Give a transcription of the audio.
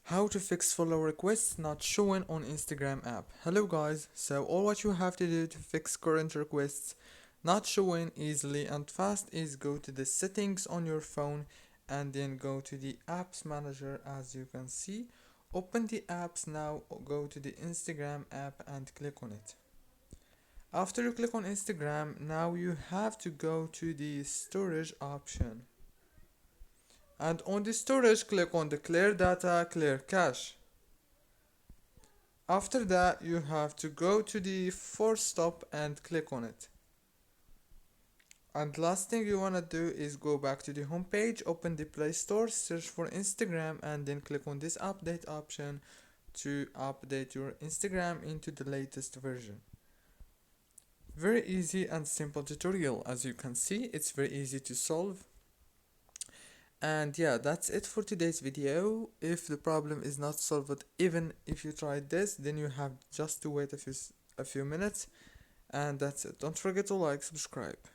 How to fix follow requests not showing on Instagram app. Hello guys, so all what you have to do to fix current requests not showing easily and fast is go to the settings on your phone and then go to the apps manager. As you can see, open the apps now, go to the Instagram app and click on it. After you click on Instagram, now you have to go to the storage option, and on the storage click on the clear data, clear cache. After that, you have to go to the force stop and click on it. And last thing you wanna do is go back to the home page, open the Play Store, search for Instagram, and then click on this update option to update your Instagram into the latest version. Very easy and simple tutorial. As you can see, it's very easy to solve. And yeah, that's it for today's video. If the problem is not solved, even if you tried this, then you have just to wait a few minutes, and that's it. Don't forget to like, subscribe.